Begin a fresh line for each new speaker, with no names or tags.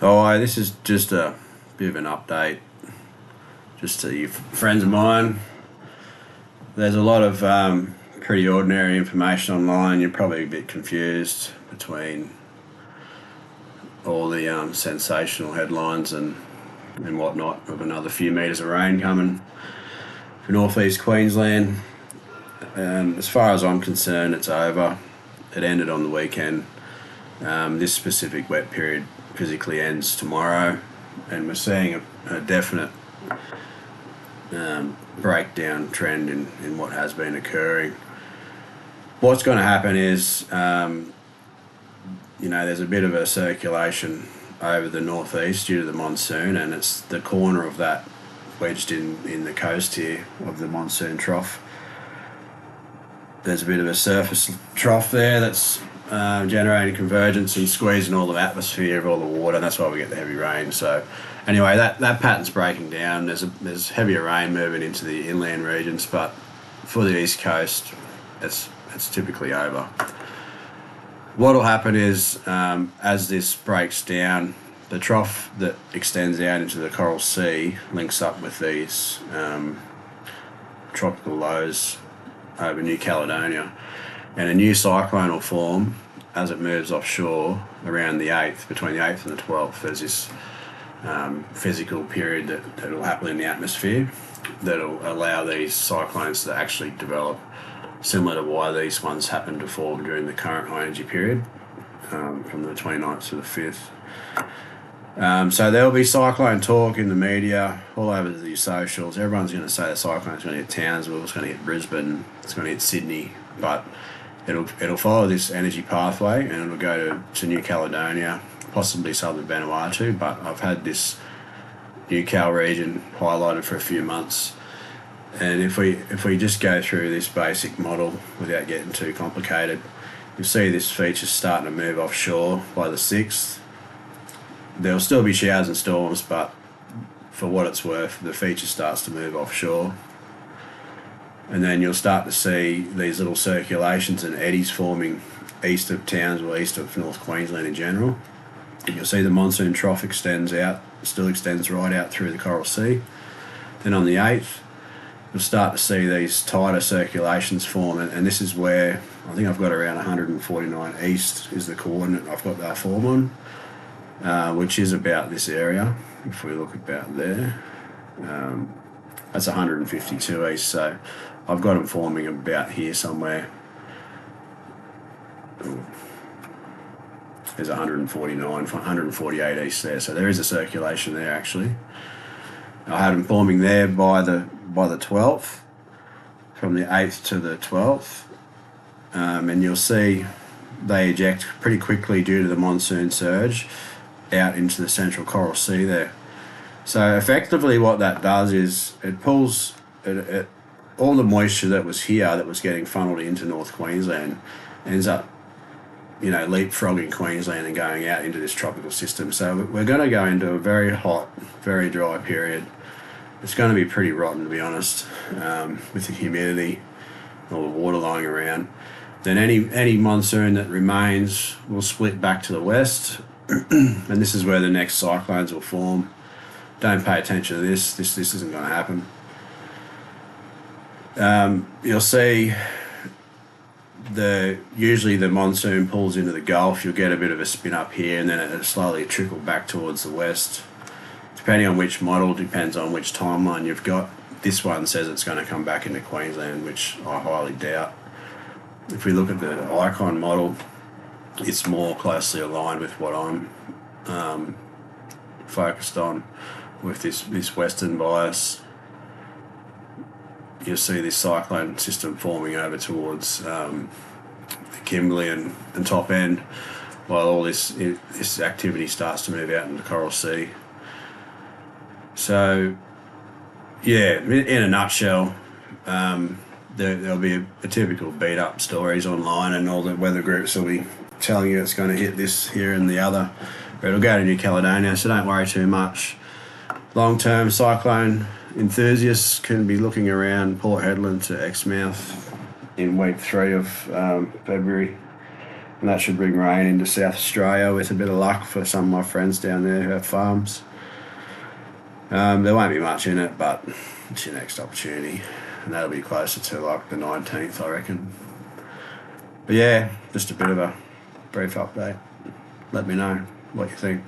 Oh, this is just a bit of an update, just to you friends of mine. There's a lot of pretty ordinary information online. You're probably a bit confused between all the sensational headlines and whatnot of another few metres of rain coming for northeast Queensland. As far as I'm concerned, it's over. It ended on the weekend. This specific wet period physically ends tomorrow, and we're seeing a definite breakdown trend in what has been occurring. What's going to happen is, there's a bit of a circulation over the northeast due to the monsoon, and it's the corner of that wedged in the coast here of the monsoon trough. There's a bit of a surface trough there that's generating convergence and squeezing all the atmosphere of all the water. That's why we get the heavy rain. So anyway, that pattern's breaking down. There's heavier rain moving into the inland regions, but for the east coast, it's typically over. What'll happen is, as this breaks down, the trough that extends out into the Coral Sea links up with these tropical lows over New Caledonia, and a new cyclone will form as it moves offshore around the 8th, between the 8th and the 12th. There's this physical period that'll happen in the atmosphere that'll allow these cyclones to actually develop, similar to why these ones happen to form during the current high energy period, from the 29th to the 5th. So there'll be cyclone talk in the media, all over the socials. Everyone's going to say the cyclone's going to hit Townsville, it's going to hit Brisbane, it's going to hit Sydney, but it'll follow this energy pathway and it'll go to New Caledonia, possibly southern Vanuatu. But I've had this New Cal region highlighted for a few months, and if we just go through this basic model without getting too complicated, you'll see this feature starting to move offshore by the 6th. There'll still be showers and storms, but for what it's worth, the feature starts to move offshore. And then you'll start to see these little circulations and eddies forming east of Townsville, east of North Queensland in general. And you'll see the monsoon trough still extends right out through the Coral Sea. Then on the 8th, you'll start to see these tighter circulations form, and this is where I think I've got around 149 east is the coordinate I've got that form on. Which is about this area. If we look about there, that's 152 east. So I've got them forming about here somewhere. There's 149, 148 east there. So there is a circulation there actually. I had them forming there by the 12th, from the 8th to the 12th, and you'll see they eject pretty quickly due to the monsoon surge out into the central Coral Sea there. So effectively what that does is it pulls all the moisture that was here that was getting funneled into North Queensland ends up leapfrogging Queensland and going out into this tropical system. So we're going to go into a very hot, very dry period. It's going to be pretty rotten, to be honest, with the humidity, all the water lying around. Then any monsoon that remains will split back to the west, and this is where the next cyclones will form. Don't pay attention to this. This isn't going to happen. You'll see usually the monsoon pulls into the Gulf. You'll get a bit of a spin up here, and then it'll slowly trickle back towards the west. Depending on which model, depends on which timeline you've got. This one says it's going to come back into Queensland, which I highly doubt. If we look at the icon model, it's more closely aligned with what I'm focused on with this western bias. You'll see this cyclone system forming over towards the Kimberley and top end, while all this activity starts to move out into the Coral Sea. So, yeah, in a nutshell, there'll be a typical beat-up stories online, and all the weather groups will be telling you it's going to hit this here and the other, but it'll go to New Caledonia, so don't worry too much. Long-term cyclone enthusiasts can be looking around Port Hedland to Exmouth in week 3 of February, and that should bring rain into South Australia with a bit of luck for some of my friends down there who have farms. There won't be much in it, but it's your next opportunity, and that'll be closer to like the 19th, I reckon. But yeah, just a bit of a brief update. Let me know what you think.